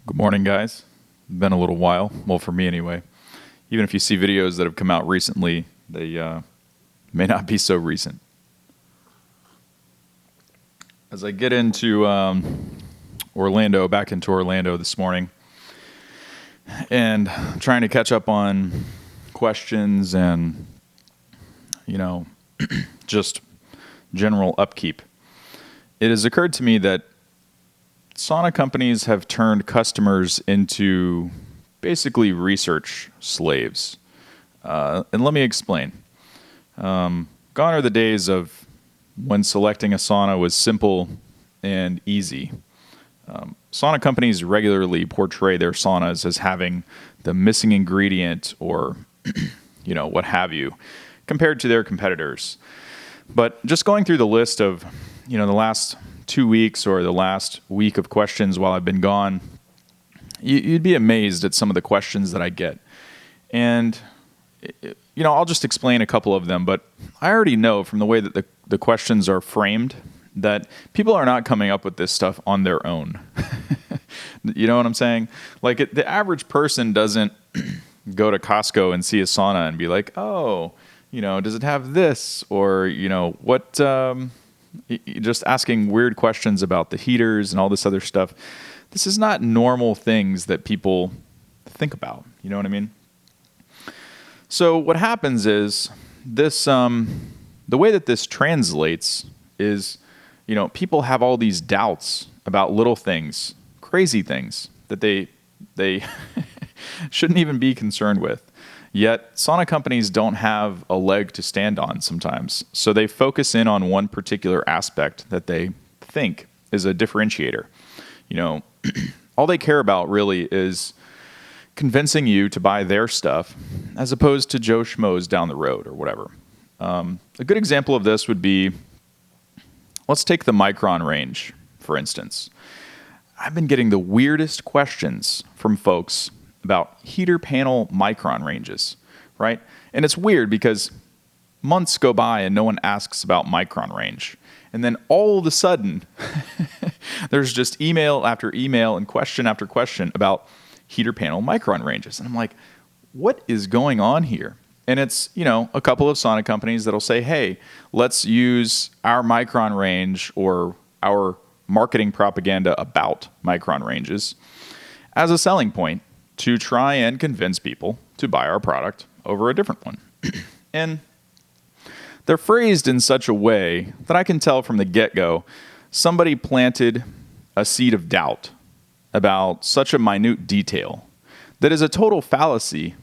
Good morning, guys. Been a little while. Well, for me anyway. Even if you see videos that have come out recently, they may not be so recent. As I get into back into Orlando this morning, and trying to catch up on questions and, just general upkeep, it has occurred to me that sauna companies have turned customers into basically research slaves. And let me explain. Gone are the days of when selecting a sauna was simple and easy. Sauna companies regularly portray their saunas as having the missing ingredient or, what have you, compared to their competitors. But just going through the list of, the last 2 weeks or the last week of questions while I've been gone, you'd be amazed at some of the questions that I get. And, I'll just explain a couple of them, but I already know from the way that the questions are framed that people are not coming up with this stuff on their own. You know what I'm saying? Like the average person doesn't go to Costco and see a sauna and be like, oh, does it have this? Or, what, just asking weird questions about the heaters and all this other stuff. This is not normal things that people think about. You know what I mean? So what happens is this, the way that this translates is, people have all these doubts about little things, crazy things that they shouldn't even be concerned with. Yet sauna companies don't have a leg to stand on sometimes. So they focus in on one particular aspect that they think is a differentiator. All they care about really is convincing you to buy their stuff as opposed to Joe Schmo's down the road or whatever. A good example of this would be, let's take the micron range, for instance. I've been getting the weirdest questions from folks about heater panel micron ranges, right? And it's weird because months go by and no one asks about micron range. And then all of a sudden, there's just email after email and question after question about heater panel micron ranges. And I'm like, what is going on here? And it's, a couple of sauna companies that'll say, hey, let's use our micron range or our marketing propaganda about micron ranges as a selling point to try and convince people to buy our product over a different one. And they're phrased in such a way that I can tell from the get-go somebody planted a seed of doubt about such a minute detail that is a total fallacy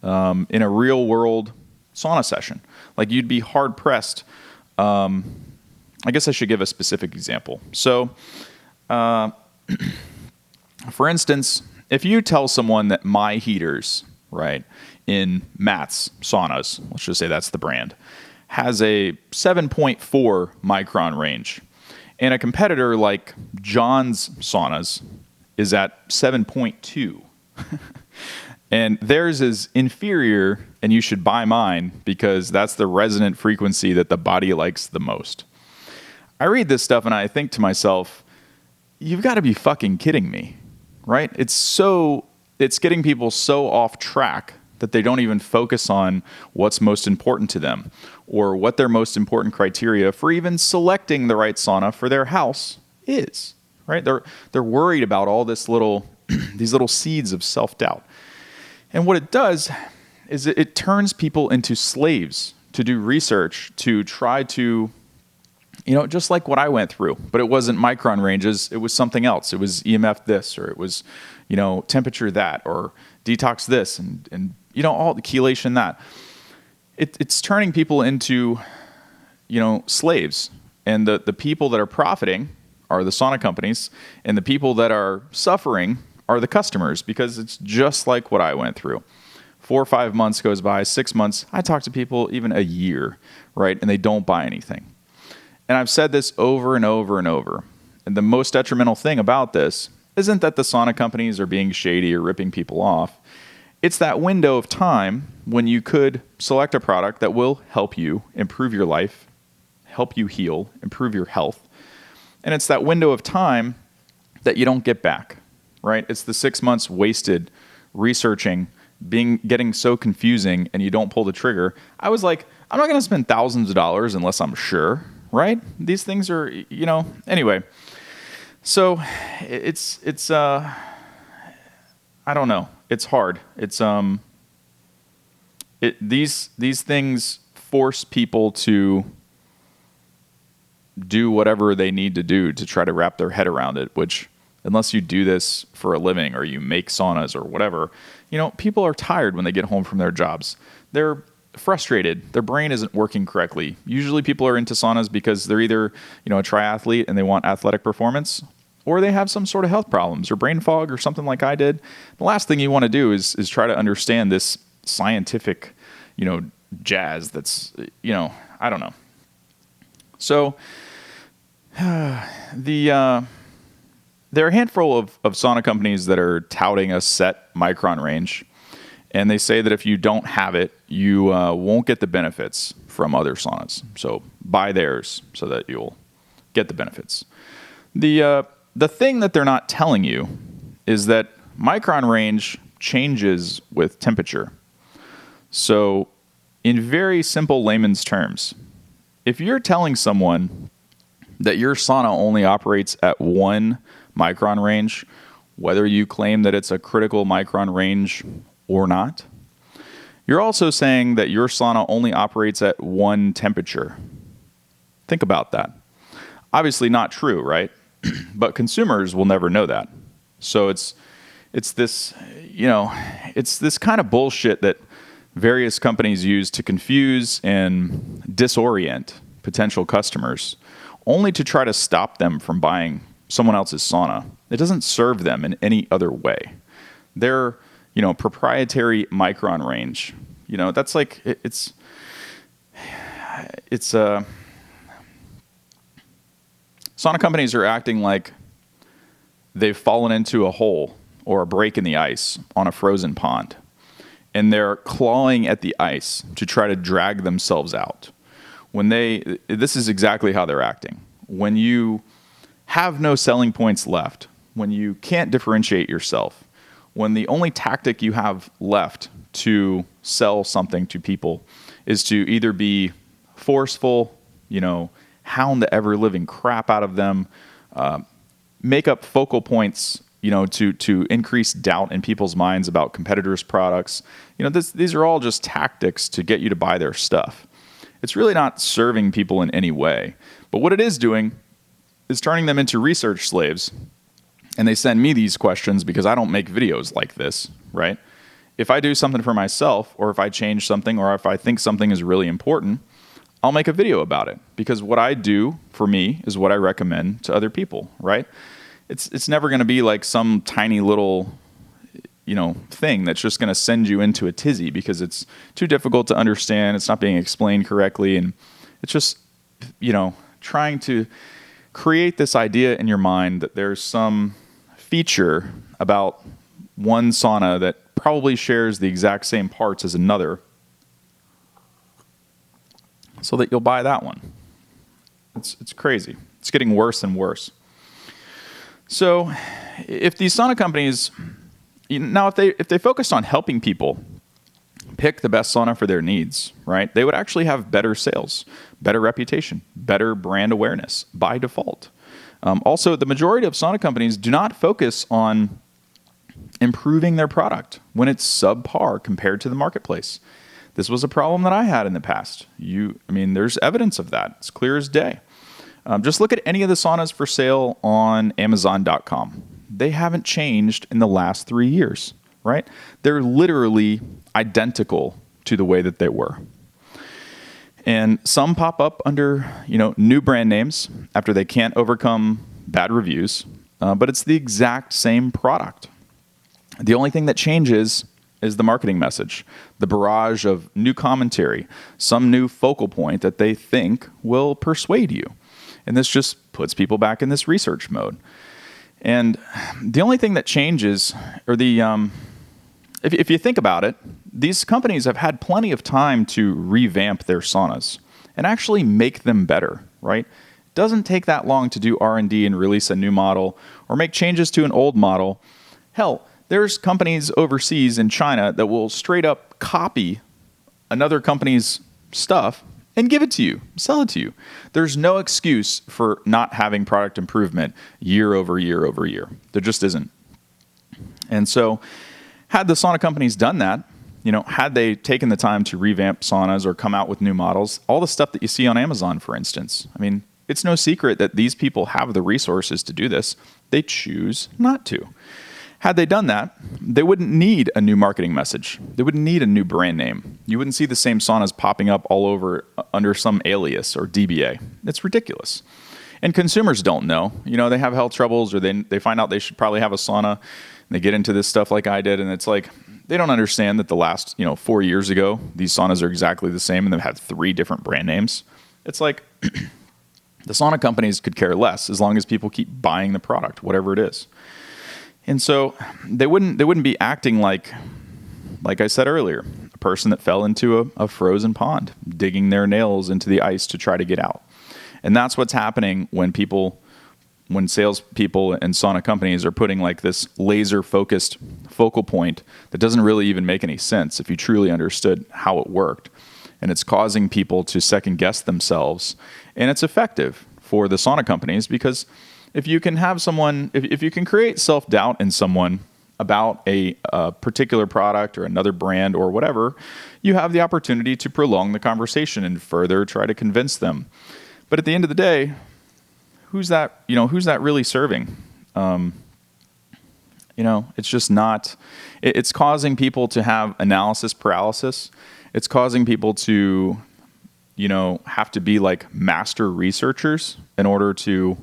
in a real-world sauna session. Like, you'd be hard-pressed. I guess I should give a specific example. So, for instance, if you tell someone that My Heaters, right, in Matt's Saunas, let's just say that's the brand, has a 7.4 micron range, and a competitor like John's Saunas is at 7.2, and theirs is inferior, and you should buy mine because that's the resonant frequency that the body likes the most. I read this stuff and I think to myself, you've got to be fucking kidding me. Right? It's getting people so off track that they don't even focus on what's most important to them or what their most important criteria for even selecting the right sauna for their house is. Right? They're worried about all this these little seeds of self-doubt. And what it does is it turns people into slaves to do research, to try to, just like what I went through, but it wasn't micron ranges. It was something else. It was EMF this, or it was, temperature that, or detox this, and all the chelation that. It's turning people into, slaves. And the people that are profiting are the sauna companies, and the people that are suffering are the customers, because it's just like what I went through. 4 or 5 months goes by, 6 months. I talk to people even a year, right? And they don't buy anything. And I've said this over and over and over. And the most detrimental thing about this isn't that the sauna companies are being shady or ripping people off. It's that window of time when you could select a product that will help you improve your life, help you heal, improve your health. And it's that window of time that you don't get back, right? It's the 6 months wasted researching, getting so confusing, and you don't pull the trigger. I was like, I'm not going to spend thousands of dollars unless I'm sure, right? These things are, anyway. So it's I don't know. It's hard. It's these things force people to do whatever they need to do to try to wrap their head around it, which unless you do this for a living or you make saunas or whatever, people are tired when they get home from their jobs. They're frustrated. Their brain isn't working correctly. Usually people are into saunas because they're either, a triathlete and they want athletic performance, or they have some sort of health problems or brain fog or something like I did. The last thing you want to do is try to understand this scientific, jazz that's, I don't know. So there are a handful of sauna companies that are touting a set micron range, and they say that if you don't have it, you won't get the benefits from other saunas. So buy theirs so that you'll get the benefits. The thing that they're not telling you is that micron range changes with temperature. So in very simple layman's terms, if you're telling someone that your sauna only operates at 1 micron range, whether you claim that it's a critical micron range or not, you're also saying that your sauna only operates at 1 temperature. Think about that. Obviously not true, right? But consumers will never know that. So it's this, it's this kind of bullshit that various companies use to confuse and disorient potential customers, only to try to stop them from buying someone else's sauna. It doesn't serve them in any other way. Their, proprietary micron range, that's like, sauna companies are acting like they've fallen into a hole or a break in the ice on a frozen pond, and they're clawing at the ice to try to drag themselves out. This is exactly how they're acting. When you have no selling points left, when you can't differentiate yourself, when the only tactic you have left to sell something to people is to either be forceful, hound the ever-living crap out of them, make up focal points, to increase doubt in people's minds about competitors' products. These are all just tactics to get you to buy their stuff. It's really not serving people in any way. But what it is doing is turning them into research slaves. And they send me these questions because I don't make videos like this, right? If I do something for myself, or if I change something, or if I think something is really important, I'll make a video about it, because what I do for me is what I recommend to other people, right? It's never going to be like some tiny little, thing that's just going to send you into a tizzy because it's too difficult to understand. It's not being explained correctly. And it's just, trying to create this idea in your mind that there's some feature about one sauna that probably shares the exact same parts as another, so that you'll buy that one. It's crazy. It's getting worse and worse. So if these sauna companies, now if they focused on helping people pick the best sauna for their needs, right, they would actually have better sales, better reputation, better brand awareness by default. Also, the majority of sauna companies do not focus on improving their product when it's subpar compared to the marketplace. This was a problem that I had in the past. There's evidence of that. It's clear as day. Just look at any of the saunas for sale on Amazon.com. They haven't changed in the last 3 years, right? They're literally identical to the way that they were. And some pop up under, new brand names after they can't overcome bad reviews, but it's the exact same product. The only thing that changes is the marketing message, the barrage of new commentary, some new focal point that they think will persuade you. And this just puts people back in this research mode. And the only thing that changes, or if you think about it, these companies have had plenty of time to revamp their saunas and actually make them better, right? It doesn't take that long to do R&D and release a new model or make changes to an old model Hell, there's companies overseas in China that will straight up copy another company's stuff and give it to you, sell it to you. There's no excuse for not having product improvement year over year over year. There just isn't. And so had the sauna companies done that, had they taken the time to revamp saunas or come out with new models, all the stuff that you see on Amazon, for instance, I mean, it's no secret that these people have the resources to do this. They choose not to. Had they done that, they wouldn't need a new marketing message. They wouldn't need a new brand name. You wouldn't see the same saunas popping up all over under some alias or DBA. It's ridiculous. And consumers don't know. They have health troubles, or they find out they should probably have a sauna, and they get into this stuff like I did, and it's like they don't understand that the last 4 years ago, these saunas are exactly the same, and they've had 3 different brand names. It's like the sauna companies could care less as long as people keep buying the product, whatever it is. And so they wouldn't be acting like I said earlier, a person that fell into a frozen pond, digging their nails into the ice to try to get out. And that's what's happening when salespeople and sauna companies are putting like this laser focused focal point that doesn't really even make any sense if you truly understood how it worked. And it's causing people to second guess themselves. And it's effective for the sauna companies because if you can have someone, if you can create self-doubt in someone about a particular product or another brand or whatever, you have the opportunity to prolong the conversation and further try to convince them. But at the end of the day, who's that really serving? It's just not, it's causing people to have analysis paralysis. It's causing people to, have to be like master researchers in order to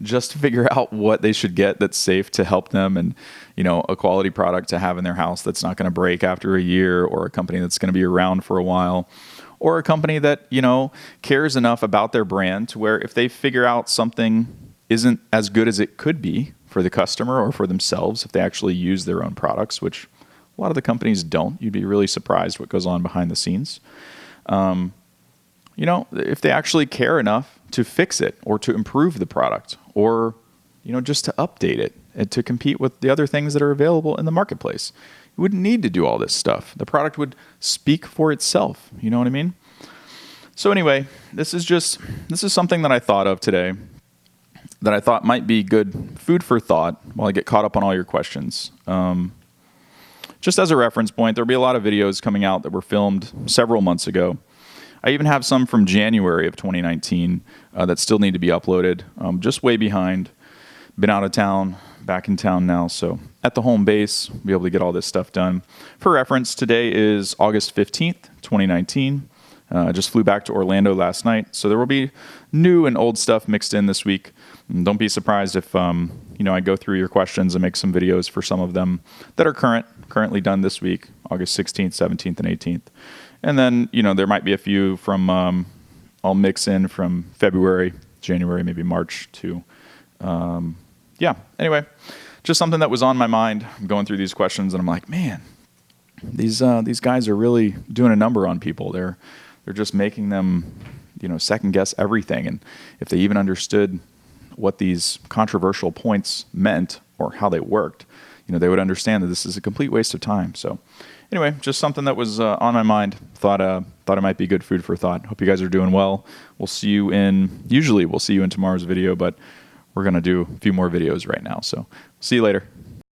just figure out what they should get that's safe to help them and, a quality product to have in their house that's not going to break after a year, or a company that's going to be around for a while, or a company that, cares enough about their brand to where if they figure out something isn't as good as it could be for the customer or for themselves, if they actually use their own products, which a lot of the companies don't, you'd be really surprised what goes on behind the scenes. If they actually care enough to fix it or to improve the product or, just to update it and to compete with the other things that are available in the marketplace. You wouldn't need to do all this stuff. The product would speak for itself. You know what I mean? So anyway, this is something that I thought of today that I thought might be good food for thought while I get caught up on all your questions. Just as a reference point, there'll be a lot of videos coming out that were filmed several months ago. I even have some from January of 2019 that still need to be uploaded. Just way behind. Been out of town, back in town now. So at the home base, be able to get all this stuff done. For reference, today is August 15th, 2019. Just flew back to Orlando last night. So there will be new and old stuff mixed in this week. And don't be surprised if I go through your questions and make some videos for some of them that are currently done this week, August 16th, 17th, and 18th. And then, there might be a few from, I'll mix in from February, January, maybe March to, anyway, just something that was on my mind. I'm going through these questions and I'm like, man, these guys are really doing a number on people. They're just making them, second guess everything. And if they even understood what these controversial points meant or how they worked, they would understand that this is a complete waste of time. So anyway, just something that was on my mind. Thought it might be good food for thought. Hope you guys are doing well. We'll see you in tomorrow's video, but we're going to do a few more videos right now. So see you later.